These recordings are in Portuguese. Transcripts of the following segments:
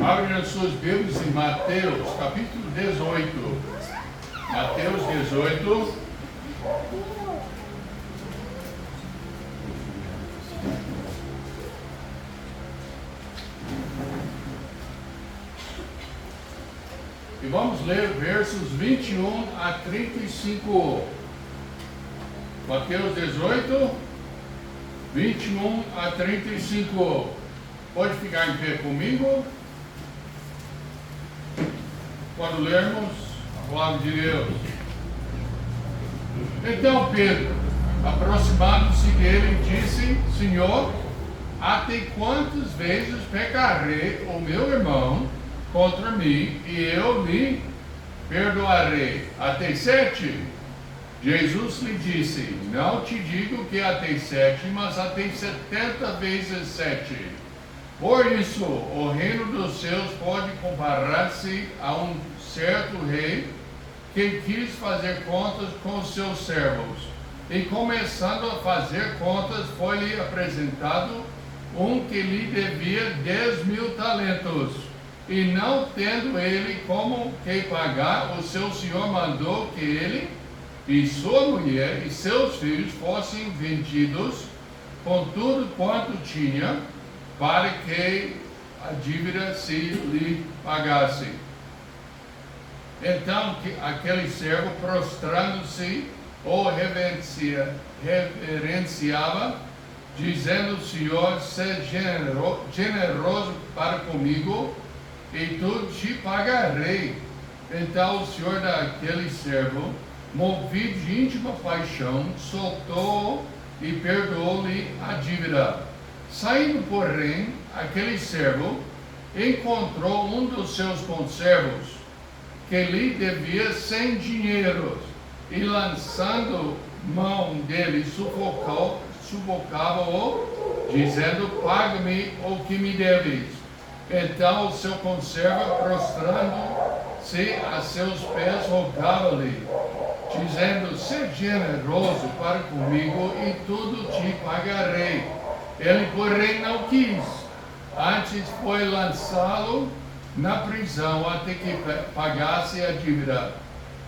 Abre as suas Bíblias em Mateus, capítulo 18. Mateus 18. E vamos ler versos 21 a 35. Mateus 18, 21 a 35. Pode ficar em pé comigo? Quando lermos a palavra de Deus. Então Pedro, aproximando-se dele, disse: Senhor, até quantas vezes pecarei o meu irmão contra mim e eu lhe perdoarei? Até 7? Jesus lhe disse: Não te digo que até 7, mas até 70 vezes 7. Por isso, o reino dos céus pode comparar-se a um certo rei que quis fazer contas com os seus servos. E começando a fazer contas, foi-lhe apresentado um que lhe devia 10.000 talentos. E não tendo ele como que pagar, o seu senhor mandou que ele e sua mulher e seus filhos fossem vendidos com tudo quanto tinha, para que a dívida se lhe pagasse. Então aquele servo, prostrando-se, o reverenciava, dizendo: Senhor, seja generoso para comigo, e tudo te pagarei. Então o senhor daquele servo, movido de íntima paixão, soltou e perdoou-lhe a dívida. Saindo, porém, aquele servo encontrou um dos seus conservos que lhe devia 100 dinheiros, e lançando mão dele, sufocava-o, dizendo: Paga-me o que me deves. Então o seu conservo, prostrando-se a seus pés, rogava-lhe, dizendo: Seja generoso para comigo e tudo te pagarei. Ele, porém, não quis. Antes foi lançá-lo na prisão até que pagasse a dívida.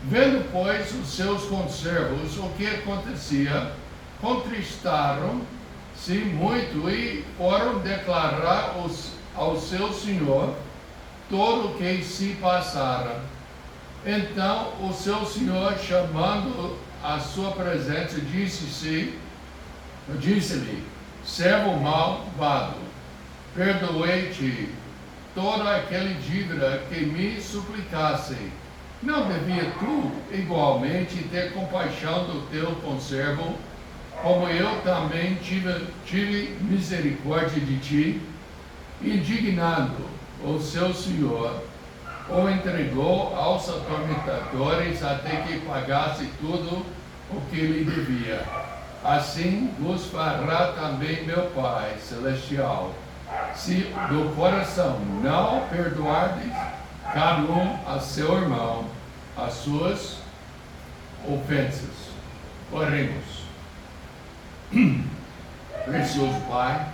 Vendo, pois, os seus conservos o que acontecia, contristaram-se muito e foram declarar ao seu senhor todo o que se passara. Então o seu senhor, chamando a sua presença, disse-lhe: Servo malvado, perdoei-te toda aquela dívida que me suplicasse. Não devia tu igualmente ter compaixão do teu conservo, como eu também tive misericórdia de ti? Indignado, o seu senhor o entregou aos atormentadores até que pagasse tudo o que lhe devia. Assim vos fará também meu Pai Celestial, se do coração não perdoardes cada um a seu irmão as suas ofensas. Oremos. Precioso Pai,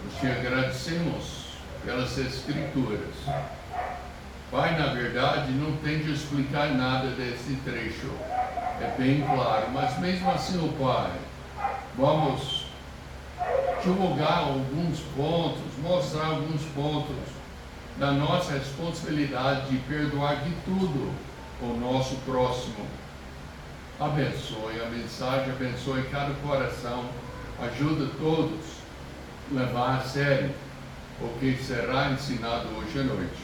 nós te agradecemos pelas Escrituras. Pai, na verdade, não tem de explicar nada desse trecho. É bem claro, mas mesmo assim, Pai, vamos divulgar alguns pontos, mostrar alguns pontos da nossa responsabilidade de perdoar de tudo o nosso próximo. Abençoe a mensagem, abençoe cada coração, ajuda todos a levar a sério o que será ensinado hoje à noite.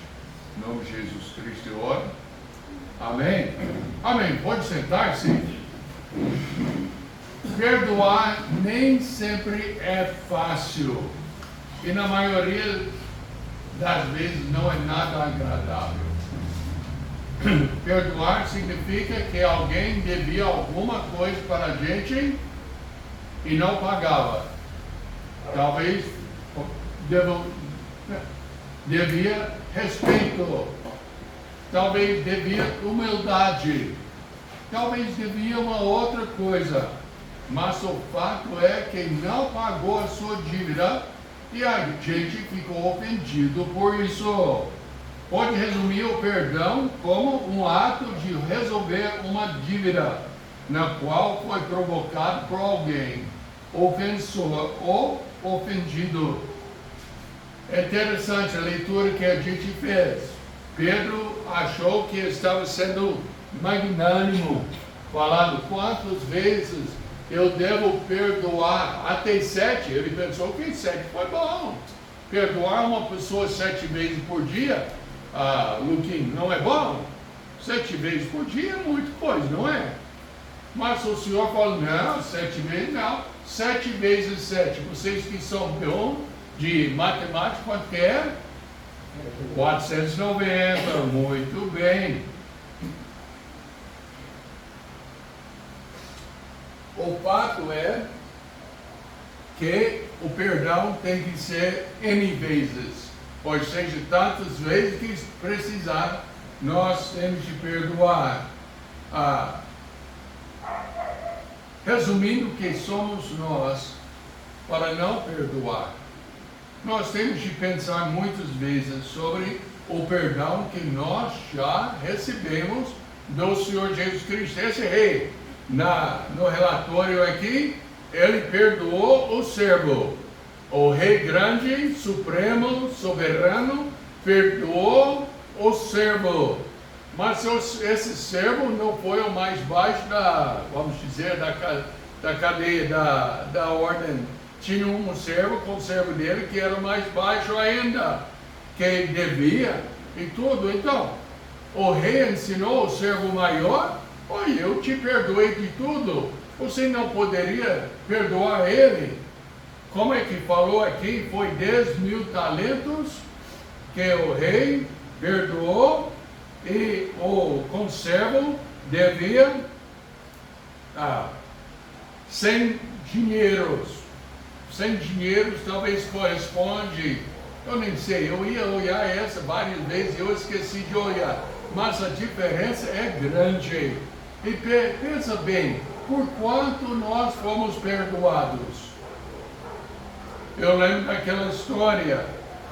Em nome de Jesus Cristo eu oro. Amém? Amém. Pode sentar-se. Perdoar nem sempre é fácil. E na maioria das vezes não é nada agradável. Perdoar significa que alguém devia alguma coisa para a gente e não pagava. Talvez devia respeito. Talvez devia humildade, talvez devia uma outra coisa, mas o fato é que não pagou a sua dívida e a gente ficou ofendido por isso. Pode resumir o perdão como um ato de resolver uma dívida na qual foi provocado por alguém ofensor ou ofendido. É interessante a leitura que a gente fez. Pedro achou que estava sendo magnânimo, falando quantas vezes eu devo perdoar, até 7. Ele pensou que 7 foi bom. Perdoar uma pessoa 7 vezes por dia, Luquinho, não é bom? 7 vezes por dia é muita coisa, não é? Mas o Senhor falou, não, 7 vezes não. 7 vezes 7. Vocês que são bons de matemática, quanto que é? 490, muito bem. O fato é que o perdão tem que ser N vezes, ou seja, tantas vezes que precisar, nós temos de perdoar. Resumindo, quem somos nós para não perdoar? Nós temos de pensar muitas vezes sobre o perdão que nós já recebemos do Senhor Jesus Cristo. Esse rei, no relatório aqui, ele perdoou o servo. O rei grande, supremo, soberano, perdoou o servo. Mas esse servo não foi o mais baixo vamos dizer, da cadeia, da ordem. Tinha um servo com o servo dele que era mais baixo ainda, que devia e tudo. Então, o rei ensinou o servo maior, olha, eu te perdoei de tudo, você não poderia perdoar ele? Como é que falou aqui? Foi 10.000 talentos que o rei perdoou e o conservo devia 100 dinheiros. 100 dinheiros talvez corresponde, eu nem sei, eu ia olhar essa várias vezes, eu esqueci de olhar, mas a diferença é grande. E pensa bem, por quanto nós fomos perdoados? Eu lembro daquela história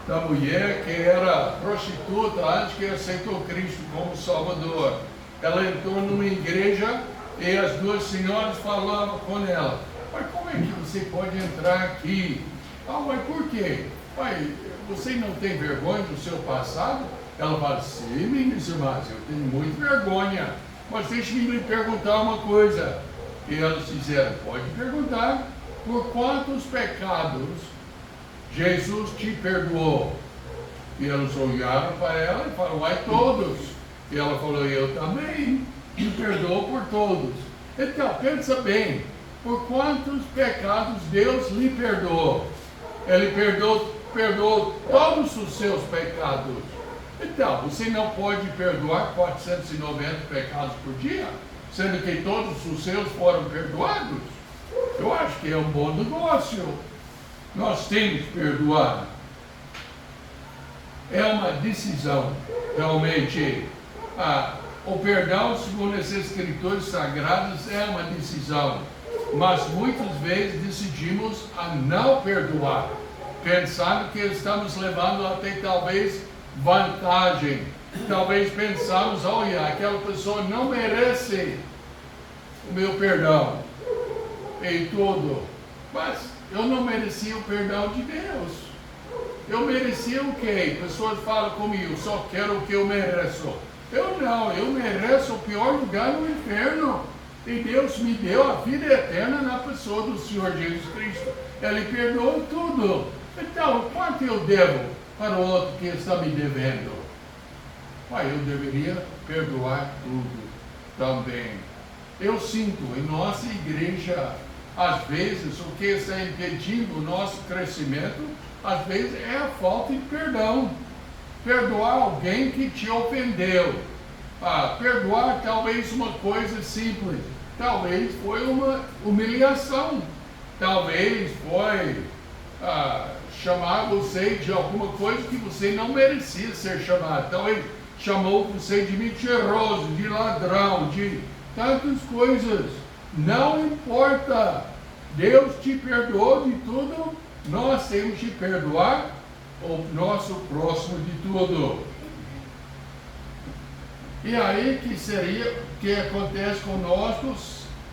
da mulher que era prostituta antes que aceitou Cristo como Salvador. Ela entrou numa igreja e as duas senhoras falavam com ela, mas como é que você pode entrar aqui? Mas por quê? Você não tem vergonha do seu passado? Ela fala, sim, minhas irmãs, eu tenho muita vergonha, mas deixe-me lhe perguntar uma coisa. E elas disseram, pode perguntar, por quantos pecados Jesus te perdoou? E elas olharam para ela e falaram, todos. E ela falou, eu também me perdoo por todos. Então, pensa bem, por quantos pecados Deus lhe perdoou? Ele perdoou todos os seus pecados. Então, você não pode perdoar 490 pecados por dia, sendo que todos os seus foram perdoados? Eu acho que é um bom negócio. Nós temos que perdoar. É uma decisão, realmente. O perdão, segundo as Escrituras Sagradas, é uma decisão. Mas muitas vezes decidimos a não perdoar, pensando que estamos levando até talvez vantagem. Talvez pensamos, olha, aquela pessoa não merece o meu perdão e tudo. Mas eu não merecia o perdão de Deus. Eu merecia o quê? Pessoas falam comigo, só quero o que eu mereço. Eu não, eu mereço o pior lugar no inferno. E Deus me deu a vida eterna na pessoa do Senhor Jesus Cristo. Ele perdoou tudo. Então, quanto eu devo para o outro que está me devendo? Eu deveria perdoar tudo também. Eu sinto em nossa igreja, às vezes, o que está impedindo o nosso crescimento, às vezes é a falta de perdão. Perdoar alguém que te ofendeu. Perdoar talvez uma coisa simples. Talvez foi uma humilhação. Talvez foi chamar você de alguma coisa que você não merecia ser chamado. Talvez chamou você de mentiroso, de ladrão, de tantas coisas. Não importa. Deus te perdoou de tudo nós temos de perdoar o nosso próximo de tudo. E aí que seria o que acontece conosco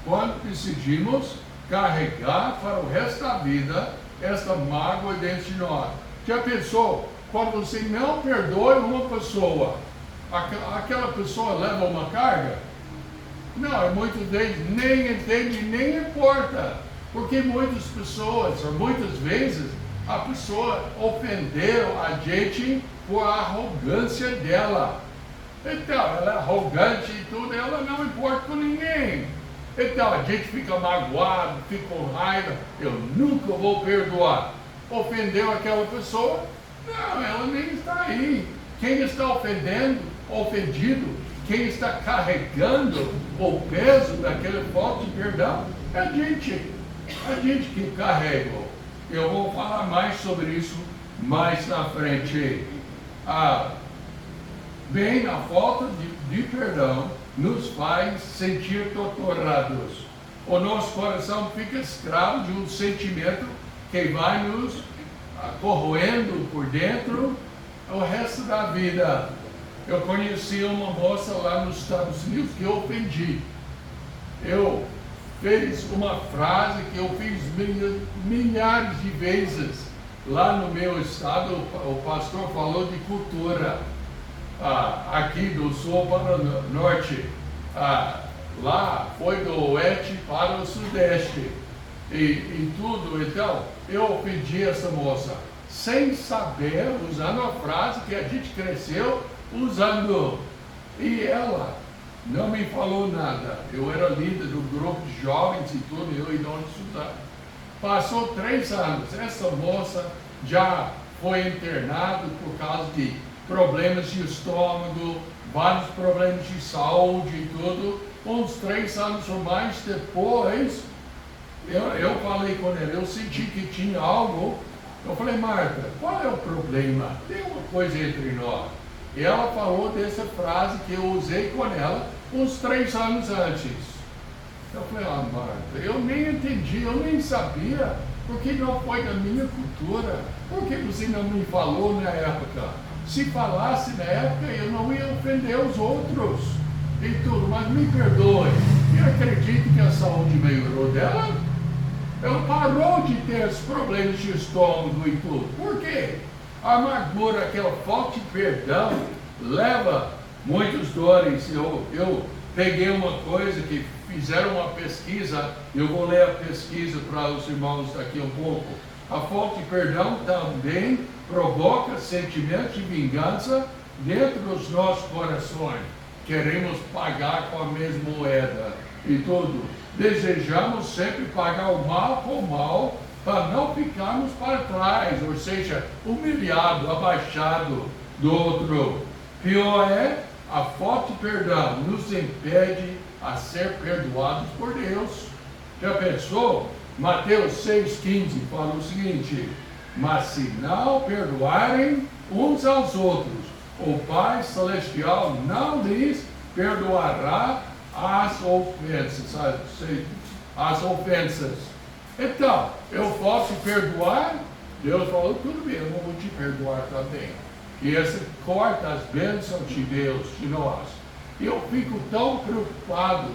quando decidimos carregar para o resto da vida esta mágoa dentro de nós. Já pensou, quando você não perdoa uma pessoa, aquela pessoa leva uma carga? Não, muitas vezes nem entende, nem importa. Porque muitas pessoas, ou muitas vezes, a pessoa ofendeu a gente por a arrogância dela. Então, ela é arrogante e tudo, ela não importa com ninguém. Então, a gente fica magoado, fica com raiva, eu nunca vou perdoar. Ofendeu aquela pessoa? Não, ela nem está aí. Quem está ofendido, quem está carregando o peso daquele falta de perdão, é a gente que carrega. Eu vou falar mais sobre isso mais na frente. Bem, a falta de perdão nos faz sentir torturados. O nosso coração fica escravo de um sentimento que vai nos corroendo por dentro o resto da vida. Eu conheci uma moça lá nos Estados Unidos que eu ofendi. Eu fiz uma frase que eu fiz milhares de vezes. Lá no meu estado, o pastor falou de cultura. Aqui do sul para o norte. Lá foi do oeste para o sudeste. E tudo. Então, eu ofendi essa moça sem saber, usando a frase que a gente cresceu usando. E ela não me falou nada. Eu era líder do grupo de jovens e tudo, eu e Dona Suzana. Passou 3 anos. Essa moça já foi internada por causa de problemas de estômago, vários problemas de saúde e tudo. Uns 3 anos ou mais depois, eu falei com ela, eu senti que tinha algo. Eu falei, Marta, qual é o problema? Tem uma coisa entre nós. E ela falou dessa frase que eu usei com ela uns 3 anos antes. Eu falei, Marta, eu nem entendi, eu nem sabia, porque não foi da minha cultura. Por que você não me falou na época? Se falasse na época, eu não ia ofender os outros e tudo, mas me perdoe. Eu acredito que a saúde melhorou dela. Ela parou de ter esses problemas de estômago e tudo. Por quê? A amargura, aquela falta de perdão, leva muitas dores. Eu peguei uma coisa que fizeram uma pesquisa, eu vou ler a pesquisa para os irmãos daqui um pouco. A falta de perdão também provoca sentimentos de vingança dentro dos nossos corações. Queremos pagar com a mesma moeda e tudo. Desejamos sempre pagar o mal com o mal para não ficarmos para trás, ou seja, humilhado, abaixado do outro. Pior é, a falta de perdão nos impede a ser perdoados por Deus. Já pensou? Mateus 6,15 fala o seguinte: mas se não perdoarem uns aos outros, o Pai Celestial não lhes perdoará as ofensas. Então, eu posso perdoar? Deus falou, tudo bem, eu vou te perdoar também. E esse corta as bênçãos de Deus de nós. Eu fico tão preocupado,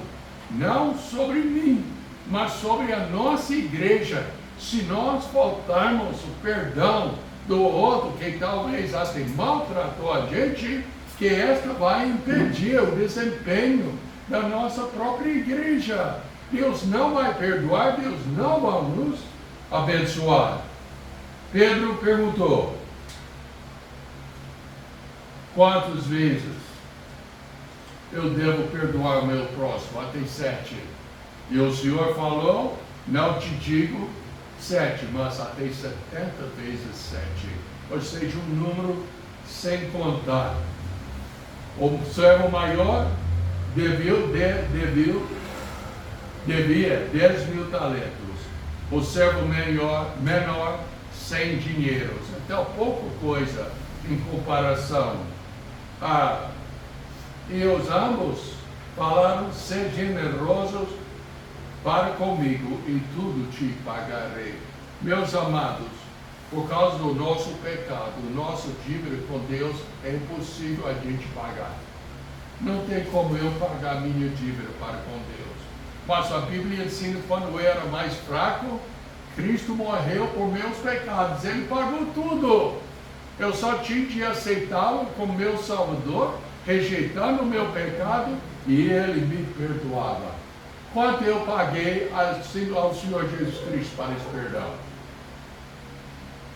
não sobre mim, mas sobre a nossa igreja. Se nós faltarmos o perdão do outro, que talvez até maltratou a gente, que esta vai impedir o desempenho da nossa própria igreja. Deus não vai perdoar, Deus não vai nos abençoar. Pedro perguntou, quantas vezes eu devo perdoar o meu próximo? Até 7. E o Senhor falou, não te digo 7, mas até 70 vezes 7. Ou seja, um número sem contar. O servo maior devia 10.000 talentos. O servo menor 100 dinheiros. Então, pouca coisa em comparação. E os ambos falaram, ser generosos para comigo e tudo te pagarei. Meus amados, Por causa do nosso pecado, o nosso dívida com Deus é impossível a gente pagar. Não tem como eu pagar minha dívida para com Deus. Mas a Bíblia ensina que quando eu era mais fraco, Cristo morreu por meus pecados. Ele pagou tudo. Eu só tinha de aceitá-lo como meu Salvador, rejeitando o meu pecado, e Ele me perdoava. Quanto eu paguei ao Senhor Jesus Cristo para esse perdão?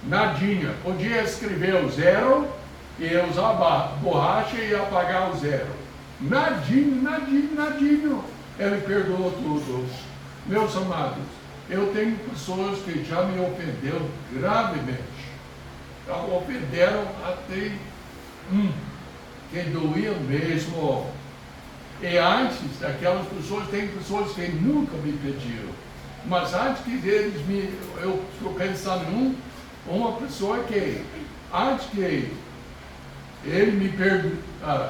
Nadinha. Podia escrever o zero e eu usar borracha e apagar o zero. Nadinho, nadinho, nadinho. Ele perdoou tudo. Meus amados, eu tenho pessoas que já me ofenderam gravemente. Ofenderam até que doía mesmo. E antes, aquelas pessoas, tem pessoas que nunca me pediram. Mas antes que eles eu estou pensando em uma pessoa que, antes que ele me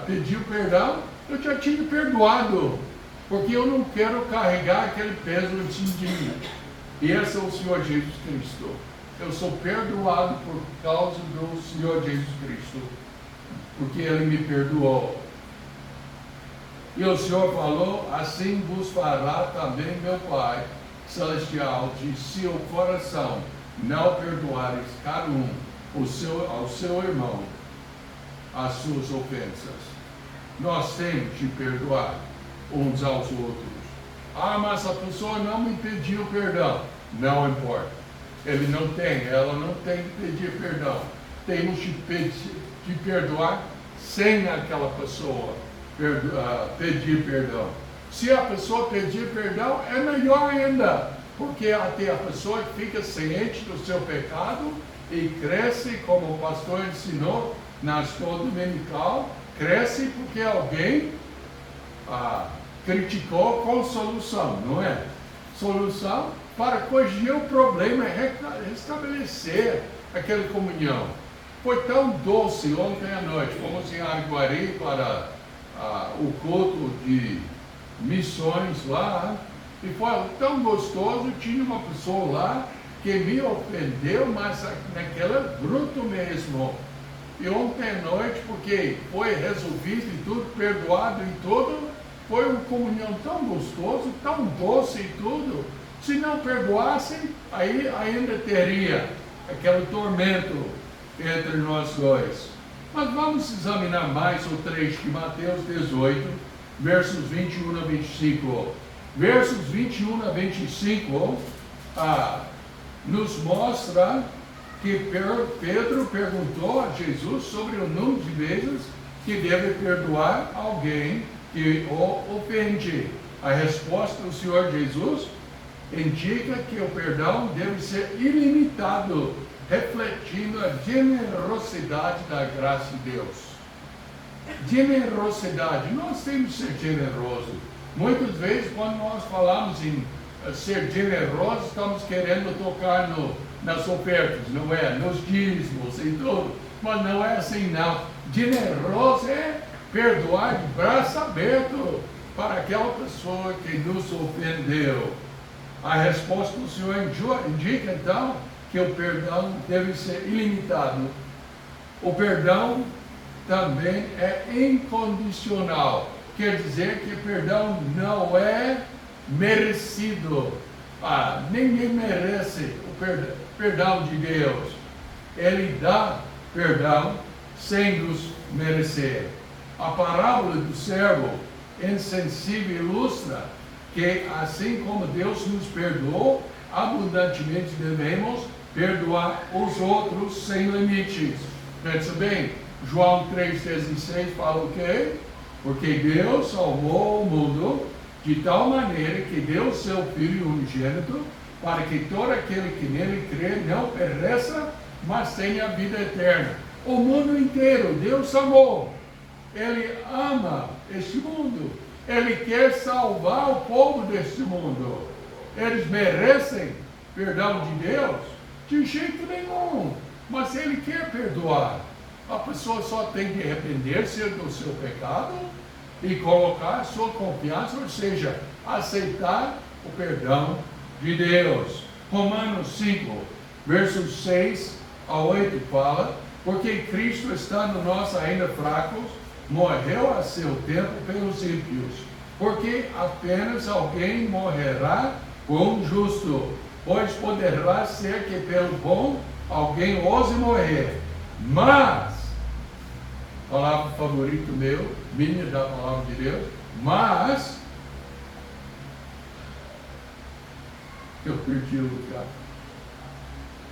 pediu perdão, eu já tinha perdoado. Porque eu não quero carregar aquele peso em cima de mim. E esse é o Senhor Jesus Cristo. Eu sou perdoado por causa do Senhor Jesus Cristo. Porque Ele me perdoou. E o Senhor falou, assim vos fará também meu Pai Celestial, de seu coração não perdoares cada um ao seu irmão as suas ofensas. Nós temos de perdoar uns aos outros. Mas a pessoa não me pediu perdão. Não importa. Ela não tem que pedir perdão. Temos de perdoar sem aquela pessoa pedir perdão. Se a pessoa pedir perdão, é melhor ainda, porque até a pessoa fica ciente do seu pecado e cresce, como o pastor ensinou na escola dominical, cresce porque alguém criticou com solução, não é? Solução para corrigir o problema é restabelecer aquela comunhão. Foi tão doce ontem à noite, fomos em Araguari para o culto de missões lá, e foi tão gostoso. Tinha uma pessoa lá que me ofendeu, mas naquela bruto mesmo. E ontem à noite, porque foi resolvido e tudo, perdoado e tudo, foi uma comunhão tão gostoso, tão doce e tudo. Se não perdoassem, aí ainda teria aquele tormento entre nós dois. Mas vamos examinar mais o trecho de Mateus 18, versos 21 a 25. Versos 21 a 25 nos mostra que Pedro perguntou a Jesus sobre o número de vezes que deve perdoar alguém que o ofende. A resposta do Senhor Jesus indica que o perdão deve ser ilimitado, refletindo a generosidade da graça de Deus. Generosidade, nós temos que ser generosos. Muitas vezes, quando nós falamos em ser generosos, estamos querendo tocar nas ofertas, não é? Nos dízimos e tudo. Mas não é assim, não. Generoso é perdoar de braço aberto para aquela pessoa que nos ofendeu. A resposta do Senhor indica, então, que o perdão deve ser ilimitado. O perdão também é incondicional. Quer dizer que perdão não é merecido. Ninguém merece o perdão de Deus. Ele dá perdão sem nos merecer. A parábola do servo insensível ilustra que, assim como Deus nos perdoou, abundantemente devemos perdoar os outros sem limites. Pensa bem, João 3,16 fala o quê? Porque Deus salvou o mundo de tal maneira que deu seu Filho unigênito, para que todo aquele que nele crê não pereça, mas tenha vida eterna. O mundo inteiro, Deus amou. Ele ama este mundo. Ele quer salvar o povo deste mundo. Eles merecem perdão de Deus? De jeito nenhum. Mas Ele quer perdoar. A pessoa só tem que arrepender-se do seu pecado e colocar sua confiança, ou seja, aceitar o perdão de Deus. Romanos 5, versos 6 a 8 fala, porque Cristo, estando nós ainda fracos, morreu a seu tempo pelos ímpios, porque apenas alguém morrerá por um justo, pois poderá ser que pelo bom alguém ouse morrer, mas, palavra favorito meu, minha da palavra de Deus, mas, eu perdi o lugar,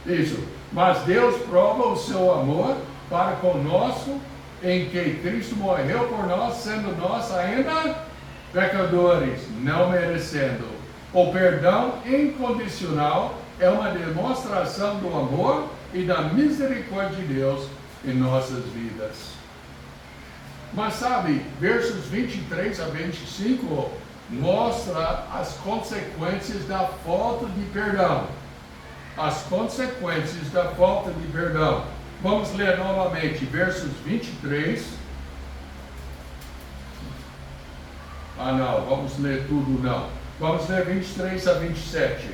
isso, mas Deus prova o seu amor para conosco, em que Cristo morreu por nós, sendo nós ainda pecadores, não merecendo. O perdão incondicional é uma demonstração do amor e da misericórdia de Deus em nossas vidas. Mas sabe, versos 23 a 25 mostra as consequências da falta de perdão. As consequências da falta de perdão. Vamos ler novamente, versos 23. Não, vamos ler tudo não. Vamos ler 23 a 27.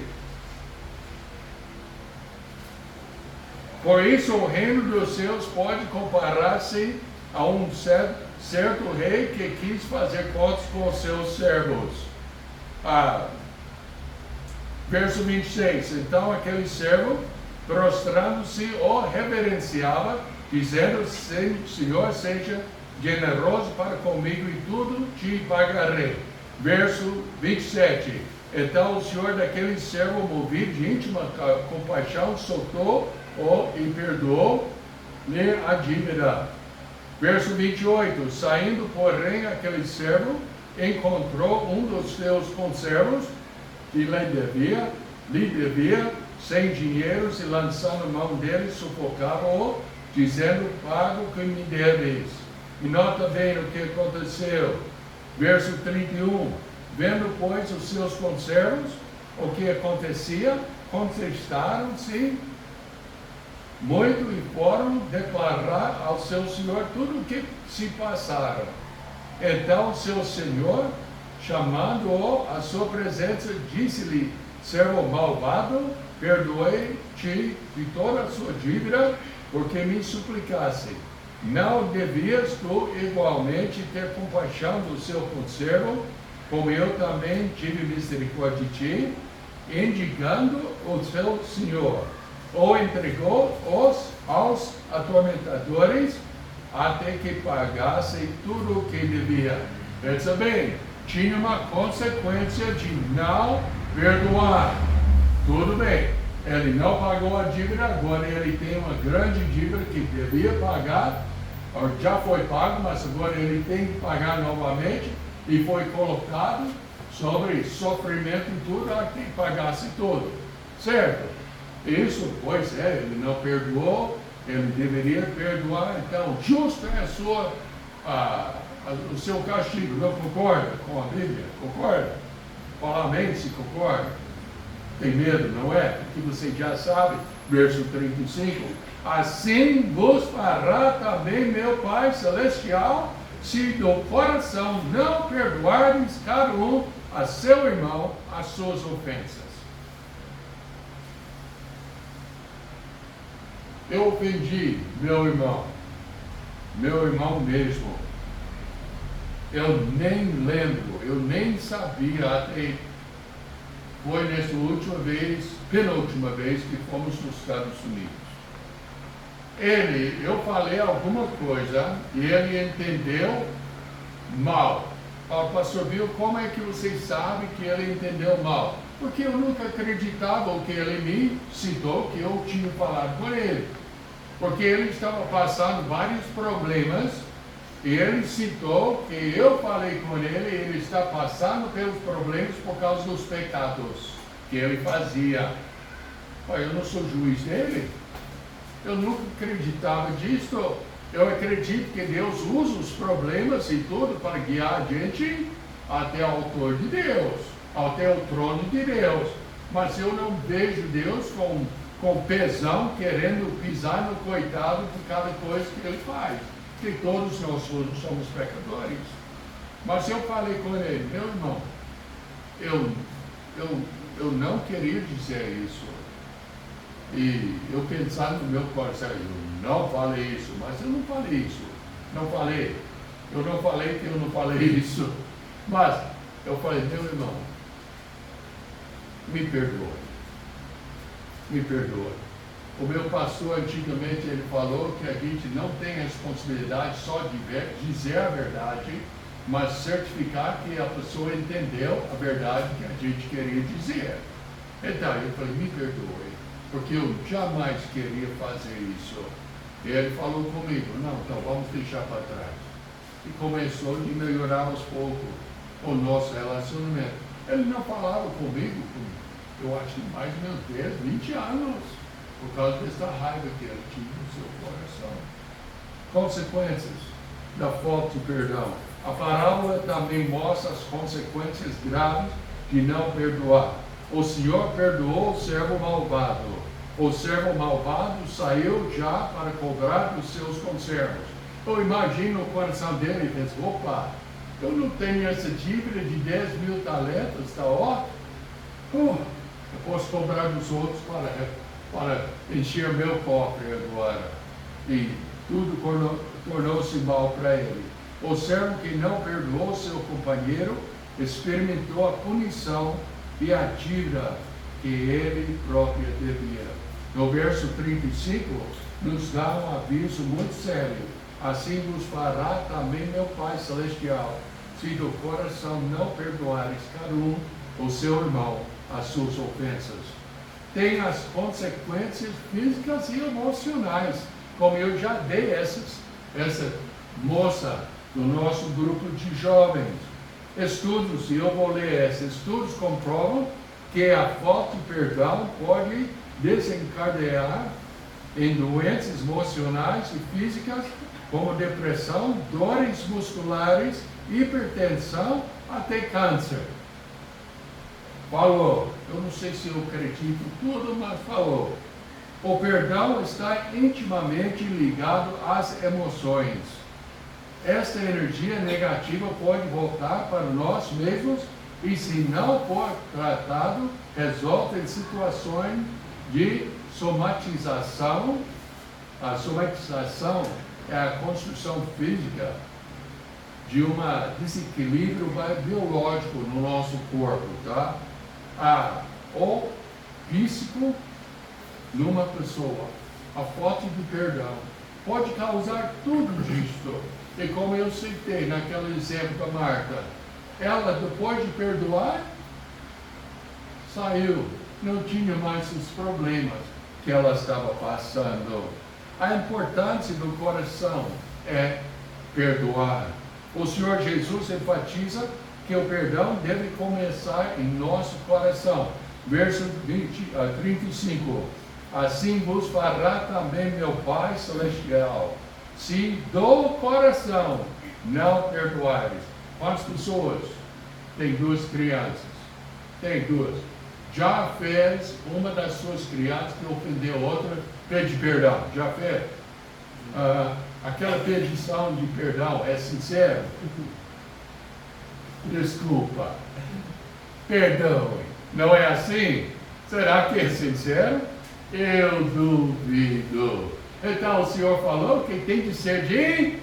Por isso o reino dos céus pode comparar-se a um certo rei que quis fazer contas com os seus servos. Verso 26. Então aquele servo, prostrando-se, o reverenciava, dizendo: Senhor, seja generoso para comigo e tudo te pagarei. Verso 27. Então o senhor daquele servo, movido de íntima compaixão, soltou-o e perdoou-lhe a dívida. Verso 28. Saindo, porém, aquele servo encontrou um dos seus conservos que lhe devia 100 dinheiros, e lançando a mão dele, sufocava-o, dizendo: paga o que me deves. E nota bem o que aconteceu. Verso 31. Vendo, pois, os seus conservos o que acontecia, contestaram-se muito e foram declarar ao seu senhor tudo o que se passaram. Então seu senhor, chamando-o à sua presença, disse-lhe: servo malvado, perdoei-te de toda a sua dívida, porque me suplicasse. Não devias tu igualmente ter compaixão do seu conservo, como eu também tive misericórdia de ti? Indicando o seu senhor, ou entregou-os aos atormentadores, até que pagassem tudo o que devia. Pensa bem, tinha uma consequência de não perdoar. Tudo bem, ele não pagou a dívida, agora ele tem uma grande dívida que devia pagar, já foi pago, mas agora ele tem que pagar novamente, e foi colocado sobre sofrimento e tudo, até que pagasse tudo, certo? Isso, pois é, ele não perdoou, ele deveria perdoar, então justo é o seu castigo. Não concorda com a Bíblia? Concorda? Fala amém se concorda. Tem medo, não é? Porque você já sabe, verso 35, assim vos fará também meu Pai Celestial, se do coração não perdoardes cada um a seu irmão as suas ofensas. Eu ofendi meu irmão mesmo. Eu nem lembro, eu nem sabia até foi nessa penúltima vez que fomos nos Estados Unidos. Eu falei alguma coisa e ele entendeu mal. Pastor Bill, como é que vocês sabem que ele entendeu mal? Porque eu nunca acreditava o que ele me citou, que eu tinha falado com ele. Porque ele estava passando vários problemas, e ele citou que eu falei com ele, ele está passando pelos problemas por causa dos pecados que ele fazia. Eu não sou juiz dele. Eu nunca acreditava disso. Eu acredito que Deus usa os problemas e tudo para guiar a gente até o autor de Deus, até o trono de Deus. Mas eu não vejo Deus com pesão querendo pisar no coitado por cada coisa que ele faz. Porque todos nós somos pecadores. Mas eu falei com ele: meu irmão, eu não queria dizer isso. E eu pensando no meu coração, eu não falei isso, mas eu não falei isso. Não falei. Eu não falei que eu não falei isso. Mas eu falei, meu irmão, me perdoe. Me perdoe. O meu pastor antigamente ele falou que a gente não tem responsabilidade só de dizer a verdade, mas certificar que a pessoa entendeu a verdade que a gente queria dizer. Então eu falei, me perdoe, porque eu jamais queria fazer isso. E ele falou comigo, não, então vamos deixar para trás. E começou a melhorar aos poucos o nosso relacionamento. Ele não falava comigo, eu acho que mais ou menos 10, 20 anos, por causa dessa raiva que ele tinha no seu coração. Consequências da falta de perdão. A parábola também mostra as consequências graves de não perdoar. O Senhor perdoou o servo malvado. O servo malvado saiu já para cobrar dos seus conservos. Eu imagino o coração dele e penso, opa, eu não tenho essa dívida de 10 mil talentos, está ótimo. Eu posso cobrar dos outros para encher meu cofre agora. E tudo tornou-se mal para ele. O servo que não perdoou seu companheiro experimentou a punição e a dívida que ele próprio devia. No verso 35, nos dá um aviso muito sério. Assim vos fará também meu Pai Celestial, se do coração não perdoares cada um o seu irmão as suas ofensas. Tem as consequências físicas e emocionais, como eu já dei essa moça do nosso grupo de jovens. Estudos, e eu vou ler esses estudos, comprovam que a falta de perdão pode desencadear em doenças emocionais e físicas, como depressão, dores musculares, hipertensão, até câncer. Falou, eu não sei se eu acredito tudo, mas falou. O perdão está intimamente ligado às emoções. Esta energia negativa pode voltar para nós mesmos e, se não for tratado, resulta em situações de somatização. A somatização é a construção física de um desequilíbrio biológico no nosso corpo, tá? O físico numa pessoa, a falta de perdão, pode causar tudo isto. E como eu citei naquele exemplo da Marta, ela depois de perdoar, saiu, não tinha mais os problemas que ela estava passando. A importância do coração é perdoar. O Senhor Jesus enfatiza que o perdão deve começar em nosso coração. Verso 35. Assim vos fará também meu Pai Celestial, se do coração não perdoares. Quantas pessoas? Tem duas crianças. Tem duas. Já fez uma das suas crianças que ofendeu outra, pede perdão. Já fez? Aquela pedição de perdão é sincera? Desculpa. Perdoe. Não é assim? Será que é sincero? Eu duvido. Então o Senhor falou que tem que ser de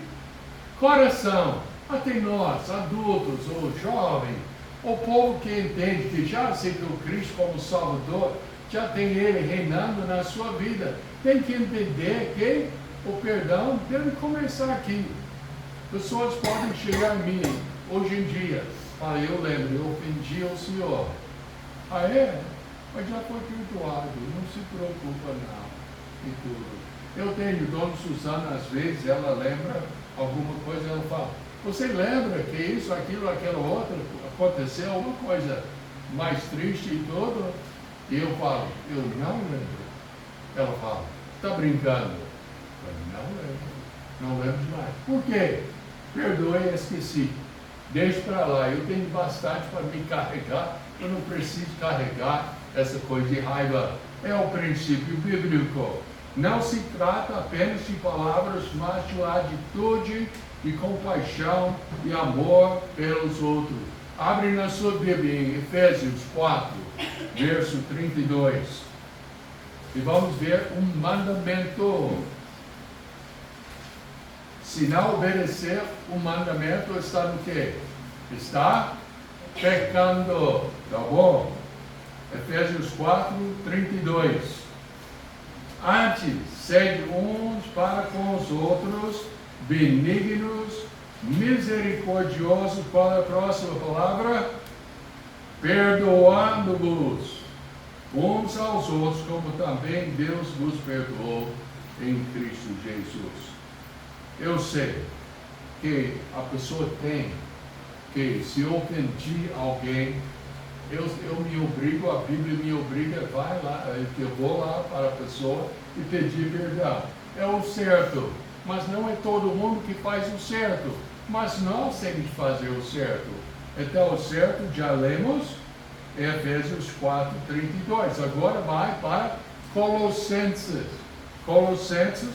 coração. Até nós, adultos ou jovens, o povo que entende que já aceitou Cristo como Salvador, já tem Ele reinando na sua vida, tem que entender que o perdão deve começar aqui. Pessoas podem chegar a mim hoje em dia, eu lembro, eu ofendi o Senhor. Mas já foi perdoado, não se preocupa não, e tudo. Eu tenho Dona Suzana, às vezes, ela lembra alguma coisa, ela fala, você lembra que isso, aquilo, aquela outra, aconteceu uma coisa mais triste e tudo? E eu falo, eu não lembro. Ela fala, está brincando? Eu não lembro demais. Por quê? Perdoe, esqueci. Deixa para lá, eu tenho bastante para me carregar, eu não preciso carregar essa coisa de raiva. É o princípio bíblico. Não se trata apenas de palavras, mas de atitude, de compaixão e amor pelos outros. Abre na sua Bíblia em Efésios 4, verso 32. E vamos ver um mandamento. Se não obedecer o mandamento, está no quê? Está pecando. Tá bom? Efésios 4, 32. Antes, sede uns para com os outros, benignos, misericordiosos. Qual é a próxima palavra? Perdoando-vos uns aos outros, como também Deus vos perdoou em Cristo Jesus. Eu sei que a pessoa tem que, se eu ofendi alguém, eu me obrigo, a Bíblia me obriga, vai lá, eu vou lá para a pessoa e pedir perdão. É o certo, mas não é todo mundo que faz o certo. Mas nós temos que fazer o certo. Então, o certo já lemos Efésios 4, 32. Agora vai para Colossenses. Colossenses,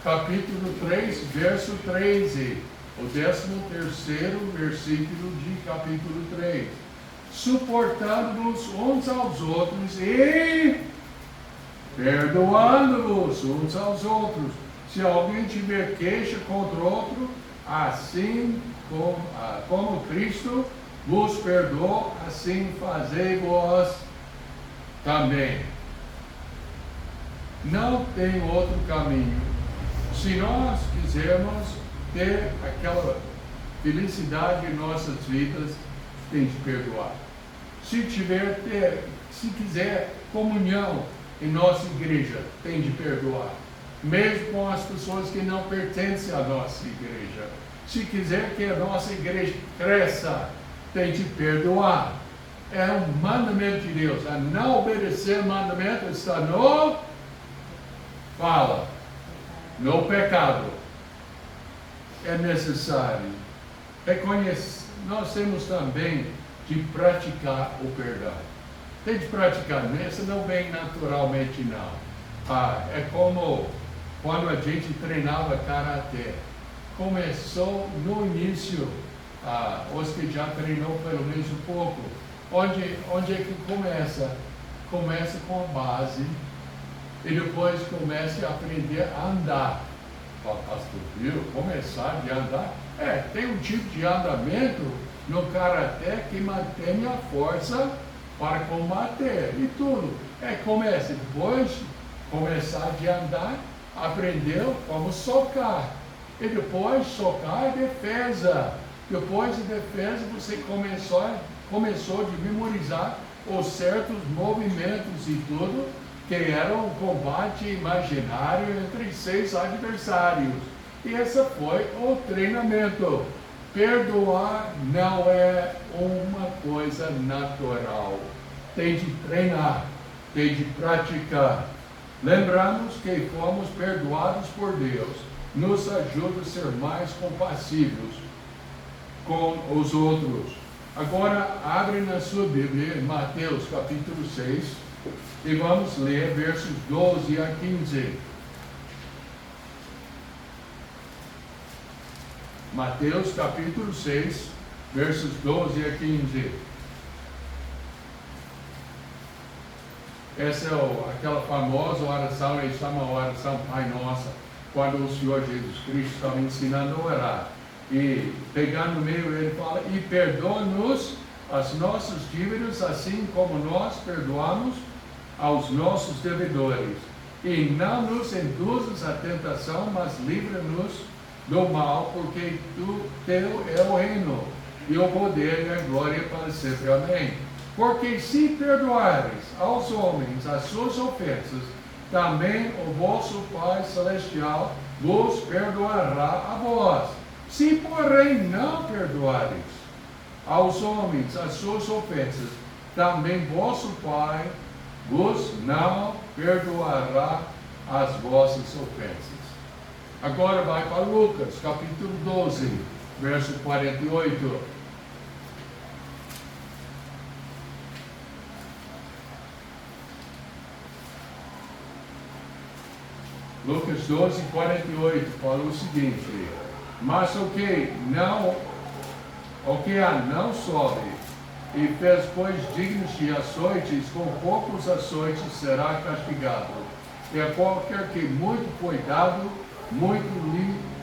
capítulo 3, verso 13. O 13º versículo de capítulo 3. Suportando-vos uns aos outros e perdoando-vos uns aos outros. Se alguém tiver queixa contra outro, assim como Cristo vos perdoou, assim fazei vós também. Não tem outro caminho. Se nós quisermos ter aquela felicidade em nossas vidas, tem de perdoar. Se quiser comunhão em nossa igreja, tem de perdoar. Mesmo com as pessoas que não pertencem à nossa igreja. Se quiser que a nossa igreja cresça, tem de perdoar. É um mandamento de Deus. A não obedecer o mandamento está no pecado. É necessário reconhecer. Nós temos também de praticar o perdão. Tem de praticar, isso não vem naturalmente não. É como quando a gente treinava karatê. Começou no início, os que já treinou pelo menos um pouco. Onde é que começa? Começa com a base e depois começa a aprender a andar. Pastor, viu? Começar de andar. Tem um tipo de andamento no karatê que mantém a força para combater e tudo. Começa depois, começar de andar, aprendeu como socar. E depois socar é defesa. Depois de defesa você começou de memorizar os certos movimentos e tudo, que era um combate imaginário entre 6 adversários. E esse foi o treinamento. Perdoar não é uma coisa natural. Tem de treinar, tem de praticar. Lembramos que fomos perdoados por Deus. Nos ajuda a ser mais compassivos com os outros. Agora, abre na sua Bíblia, Mateus capítulo 6, e vamos ler versos 12 a 15. Mateus capítulo 6, versos 12 a 15. Essa é aquela famosa oração, eles chamam a oração Pai Nossa, quando o Senhor Jesus Cristo estava ensinando a orar. E pegando no meio, ele fala: e perdoa-nos as nossas dívidas, assim como nós perdoamos aos nossos devedores. E não nos induzas à tentação, mas livra-nos do mal, porque teu é o reino, e o poder e a glória para sempre. Amém. Porque se perdoares aos homens as suas ofensas, também o vosso Pai Celestial vos perdoará a vós. Se, porém, não perdoares aos homens as suas ofensas, também vosso Pai vos não perdoará as vossas ofensas. Agora vai para Lucas, capítulo 12, verso 48. Lucas 12, 48, fala o seguinte: mas o que não sobe e fez coisas dignas de açoites, com poucos açoites será castigado. E a qualquer que muito foi dado, muito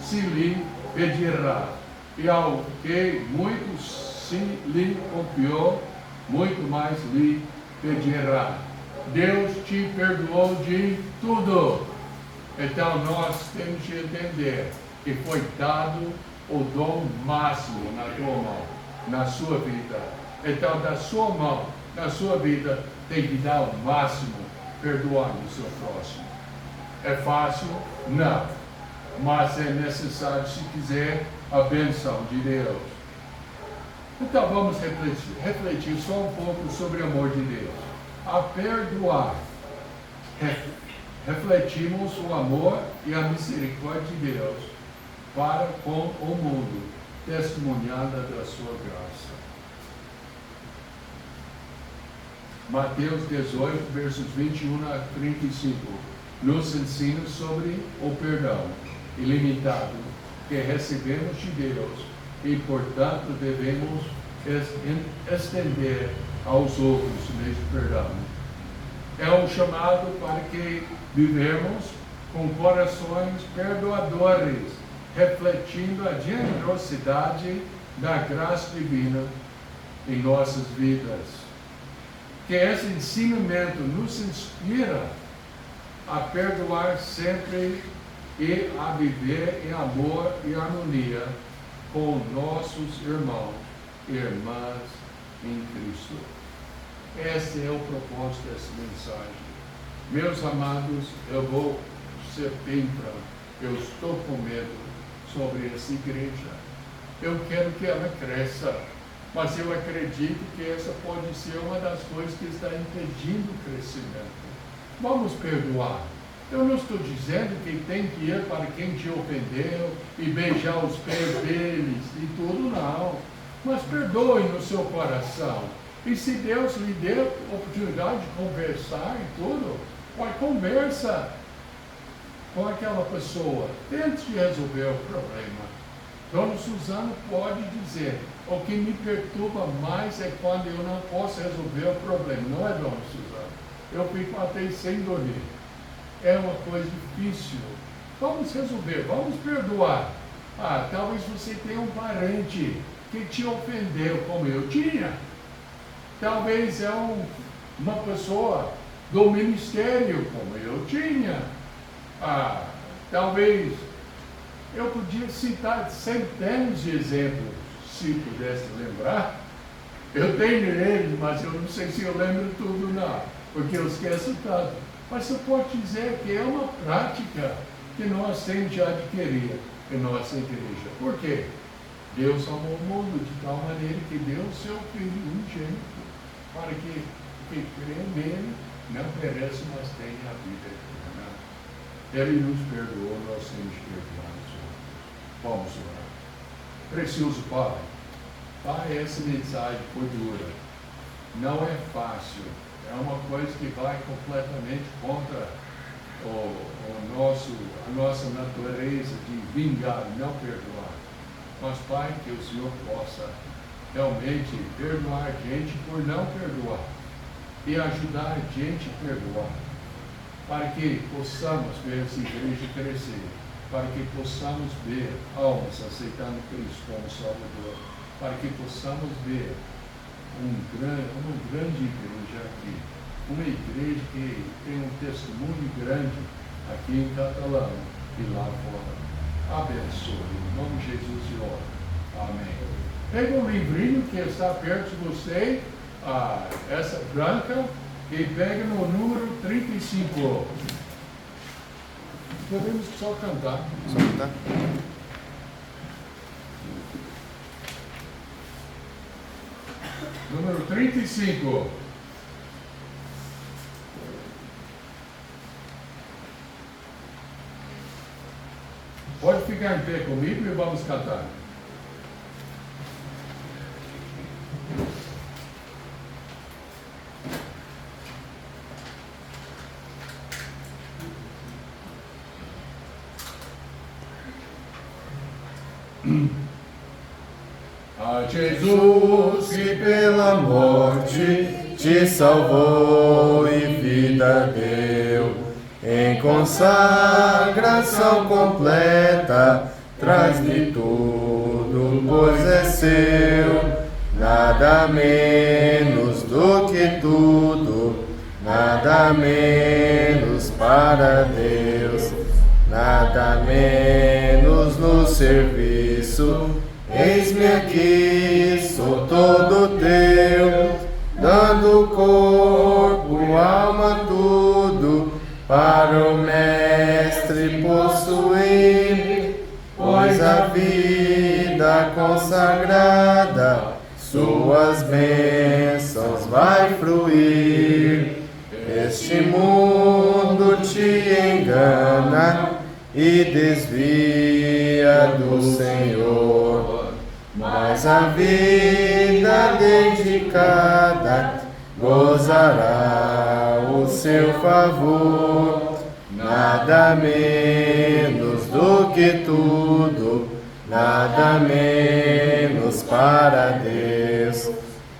se lhe pedirá. E ao que muito se lhe confiou, muito mais lhe pedirá. Deus te perdoou de tudo. Então nós temos que entender que foi dado o dom máximo na tua mão, na sua vida. Então da sua mão, na sua vida, tem que dar o máximo, perdoando o seu próximo. É fácil? Não. Mas é necessário se quiser a bênção de Deus. Então vamos refletir só um pouco sobre o amor de Deus. A perdoar, refletimos o amor e a misericórdia de Deus para com o mundo, testemunhando da sua graça. Mateus 18, versos 21 a 35, nos ensina sobre o perdão ilimitado que recebemos de Deus e, portanto, devemos estender aos outros neste perdão. É um chamado para que vivemos com corações perdoadores, refletindo a generosidade da graça divina em nossas vidas. Que esse ensinamento nos inspira a perdoar sempre e a viver em amor e harmonia com nossos irmãos e irmãs em Cristo. Esse é o propósito dessa mensagem. Meus amados, eu vou ser bem franco. Eu estou com medo sobre essa igreja. Eu quero que ela cresça, mas eu acredito que essa pode ser uma das coisas que está impedindo o crescimento. Vamos perdoar. Eu não estou dizendo que tem que ir para quem te ofendeu e beijar os pés deles e tudo, não. Mas perdoe no seu coração. E se Deus lhe deu a oportunidade de conversar e tudo, conversa com aquela pessoa. Tente resolver o problema. Dona Suzana pode dizer, o que me perturba mais é quando eu não posso resolver o problema. Não é, Dona Suzana? Eu fico até sem dormir. É uma coisa difícil. Vamos resolver, vamos perdoar. Talvez você tenha um parente que te ofendeu, como eu tinha. Talvez é uma pessoa do ministério, como eu tinha. Talvez eu podia citar centenas de exemplos, se pudesse lembrar. Eu tenho eles, mas eu não sei se eu lembro tudo, não, porque eu esqueço tanto. Mas eu posso dizer que é uma prática que nós temos de adquirir em nossa igreja. Por quê? Deus amou o mundo de tal maneira que deu o seu Filho unigênito, para que crê nele não pereça, mas tenha a vida eterna. Ele nos perdoou, nós temos que perdoar os outros. Vamos orar. Precioso Pai, essa mensagem foi dura. Não é fácil. É uma coisa que vai completamente contra a nossa natureza de vingar, não perdoar. Mas, Pai, que o Senhor possa realmente perdoar a gente por não perdoar e ajudar a gente a perdoar, para que possamos ver essa igreja crescer, para que possamos ver almas aceitando Cristo como Salvador, para que possamos ver uma grande igreja aqui, uma igreja que tem um testemunho grande aqui em Catalão e lá fora. Abençoe, em nome de Jesus e ora. Amém. Pega um livrinho que está perto de você, essa branca, e pega no número 35. Podemos só cantar. Só cantar? Número 35. Pode ficar em pé comigo e vamos cantar. A Jesus que pela morte te salvou e vida deu. Em consagração completa, traz-lhe tudo, pois é seu. Nada menos do que tudo, nada menos para Deus, nada menos no serviço. Eis-me aqui, sou todo teu, dando corpo, alma, tudo, para o Mestre possuir, pois a vida consagrada, suas bênçãos vai fruir. Este mundo te engana e desvia do Senhor, mas a vida dedicada gozará o seu favor. Nada menos do que tudo, nada menos para Deus,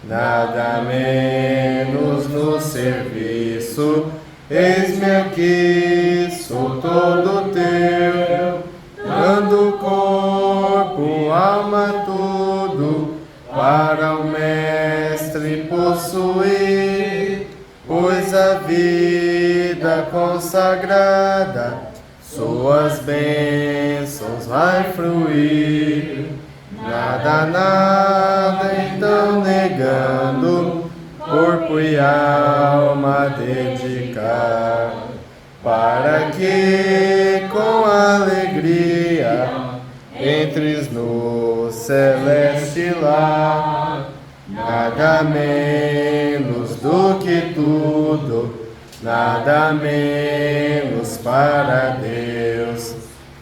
nada menos no serviço. Eis-me aqui, sou todo teu, dando corpo, alma, tudo, para o Mestre possuir, pois a vida consagrada, suas bênçãos vai fruir. Nada, nada, então negando, corpo e alma dedicar, para que com alegria entres no celeste lar. Nada menos do que tudo, nada menos para Deus,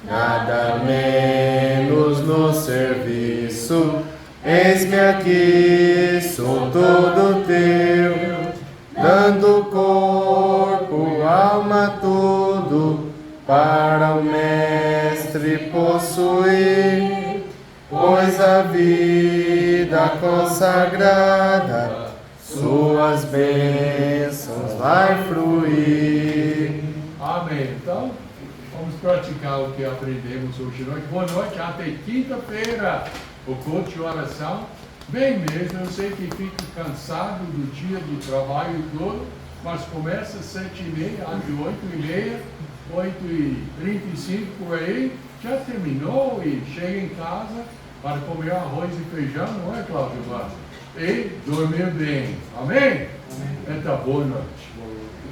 nada menos no serviço. Eis-me aqui, sou todo teu, dando corpo, alma, tudo, para o Mestre possuir, pois a vida consagrada, suas bênçãos vai fruir. Amém. Então, vamos praticar o que aprendemos hoje à noite. Boa noite, até quinta-feira, o culto de oração. Bem mesmo, eu sei que fico cansado do dia do trabalho todo, mas começa às 7h30, às 8h30, 8h35 por aí, já terminou e chega em casa para comer arroz e feijão, não é, Cláudio Vaz? E dormir bem. Amém? Então, boa noite.